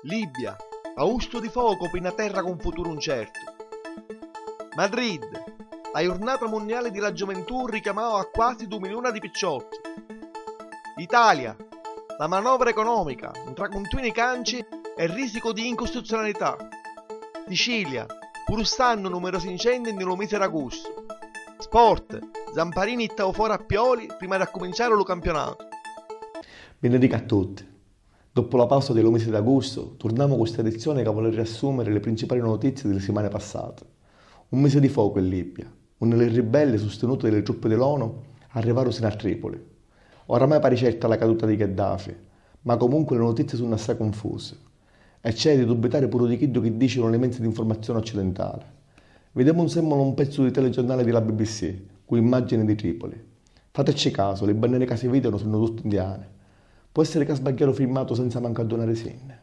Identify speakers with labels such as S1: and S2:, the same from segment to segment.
S1: Libia, augusto di fuoco per una terra con futuro incerto. Madrid, la giornata mondiale della gioventù richiamava a quasi 2 milioni di picciotti. Italia, la manovra economica, tra continui canci e il risico di incostituzionalità. Sicilia, pur stando numerosi incendi nello mese d'agosto. Sport, Zamparini ittavo fuori a Pioli prima di cominciare lo campionato.
S2: Benedica a tutti. Dopo la pausa dello mese d'agosto, torniamo con questa edizione che vuole riassumere le principali notizie delle settimane passate. Un mese di fuoco in Libia, un delle ribelli sostenute dalle truppe dell'ONU arrivarono sino a Tripoli. Oramai pare certa la caduta di Gheddafi, ma comunque le notizie sono assai confuse. E c'è di dubitare pure di chi dicono le mezzi di informazione occidentali. Vediamo un pezzo di telegiornale della BBC, con immagini di Tripoli. Fateci caso, le bandiere che si vedono sono tutte indiane. Può essere che ha sbagliato filmato senza manco a donare segno.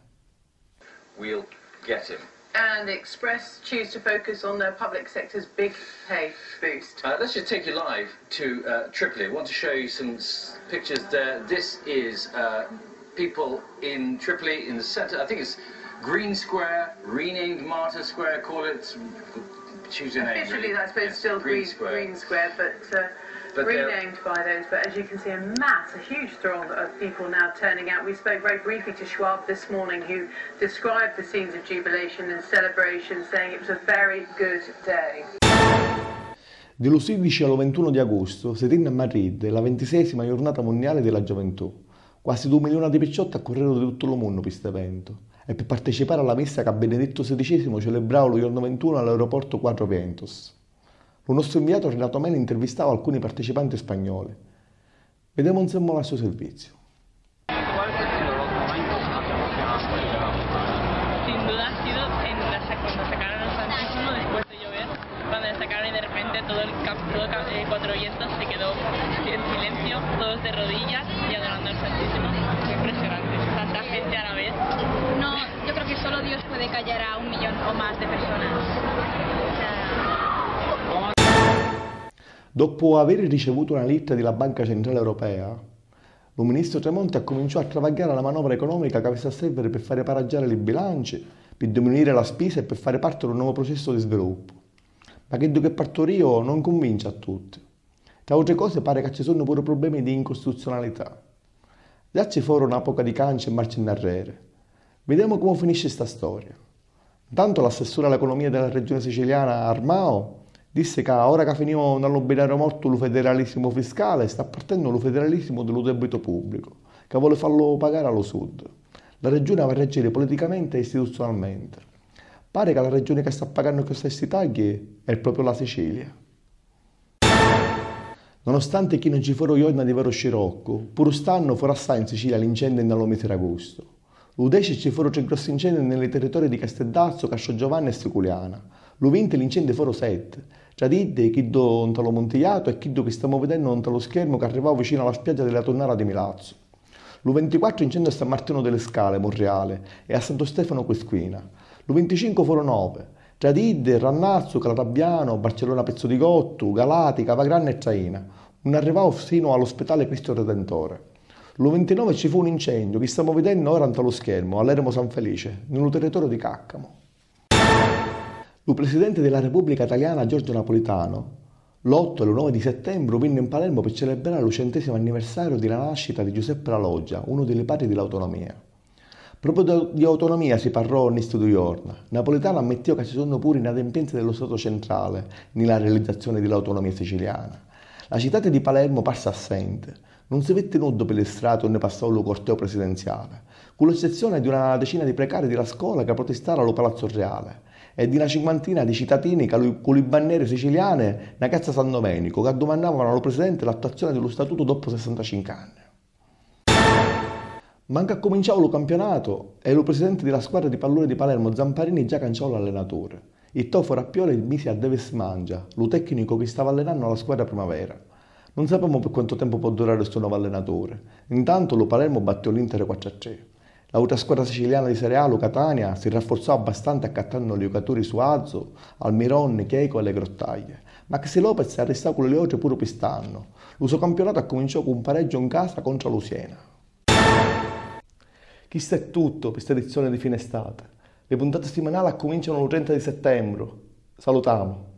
S3: We'll get him.
S4: And Express choose to focus on the public sector's big pay boost.
S3: Let's just take you live to Tripoli. I want to show you some pictures there. This is people in Tripoli in the center. I think it's Green Square, renamed Martyr Square, call it. Choose your name.
S4: Officially,
S3: really.
S4: I suppose,
S3: Yes,
S4: still Green Square, but renamed by those. But as you can see, a huge throng of people now turning out. We spoke very briefly to Schwab this morning, who described the scenes of jubilation and celebration, saying it was a very good day.
S2: Dallo 16 al 21 di agosto si tiene a Madrid la 26ª giornata mondiale della gioventù. Quasi 2 milioni di picciotti accorrerono di tutto il mondo per questo evento e per partecipare alla messa che Benedetto XVI celebrava il giorno 21 all'aeroporto Quattro Vientos. Lo nostro inviato Renato Meli intervistava alcuni partecipanti spagnoli. Vediamo insieme al suo servizio.
S5: Sin duda ha sido cuando sacaron el Santísimo después de llover, cuando le sacaron y de repente todo Cuatro Vientos se quedó en silencio, todos de rodillas y adorando al Santísimo. Impresionante, tanta gente a la vez.
S6: No, yo creo que solo Dios puede callar a 1 millón o más de personas.
S2: Dopo aver ricevuto una lettera della Banca Centrale Europea, il ministro Tremonti ha cominciato a travagliare la manovra economica che avesse a servire per fare pareggiare i bilanci, per diminuire la spesa e per fare parte di un nuovo processo di sviluppo. Ma che partorio non convince a tutti. Tra altre cose pare che ci sono pure problemi di incostituzionalità. Già ci furono una poca di cancia e marcia in arreare. Vediamo come finisce sta storia. Intanto l'assessore all'economia della regione siciliana Armao disse che ora che finiamo dall'obbedire morto lo federalismo fiscale, sta partendo lo federalismo dello debito pubblico, che vuole farlo pagare allo sud. La regione va a reagire politicamente e istituzionalmente. Pare che la regione che sta pagando questi tagli è proprio la Sicilia. Nonostante chi non ci furono giorni di vero scirocco, pur stanno fuori assai in Sicilia l'incendio nello mese d'agosto. L'Udece ci furono 3 grossi incendi nei territori di Casteldazzo, Casciogiovanni e Siculiana. L'20 l'incendio furono 7. Tra dite chi do lo Montigliato e chi che stiamo vedendo lo schermo che arrivava vicino alla spiaggia della Tonnara di Milazzo. L'24 incendio a San Martino delle Scale, Monreale, e a Santo Stefano Quesquina. L'25 furono 9. Tra dite, Rannazzo, Calatabbiano, Barcellona Pezzodigotto, Galati, Cavagrana e Traina. Un arrivavo fino all'ospedale Cristo Redentore. L'29 ci fu un incendio che stiamo vedendo ora allo schermo, all'Eremo San Felice, nel territorio di Caccamo. Il presidente della Repubblica Italiana Giorgio Napolitano, l'8 e l'9 di settembre, venne in Palermo per celebrare il 100° anniversario della nascita di Giuseppe La Loggia, uno dei padri dell'autonomia. Proprio di autonomia si parlò in questo giorno. Napolitano ammetteva che ci sono pure inadempienze dello Stato centrale nella realizzazione dell'autonomia siciliana. La città di Palermo passa assente. Non si vede nudo per le strade dove passò il corteo presidenziale, con l'eccezione di una decina di precari della scuola che protestarono allo Palazzo Reale e di una 50ina di cittadini con le bandiere siciliane nella piazza San Domenico che domandavano al presidente l'attuazione dello statuto dopo 65 anni. Manca a cominciare il campionato e il presidente della squadra di pallone di Palermo Zamparini già canciò l'allenatore. Il Tofo Rappioli mise a Deves Mangia, lo tecnico che stava allenando la squadra primavera. Non sappiamo per quanto tempo può durare questo nuovo allenatore. Intanto lo Palermo batté l'Inter 4-3. L'altra squadra siciliana di Serie A, lo Catania, si rafforzò abbastanza accattando i giocatori Suazo, Almiron, Chieco e le Grottaglie. Maxi Lopez è arrestato con le Leoce pure quest'anno. Il suo campionato cominciò con un pareggio in casa contro Lusiena. Questo è tutto per questa edizione di fine estate. Le puntate settimanali cominciano il 30 di settembre. Salutiamo!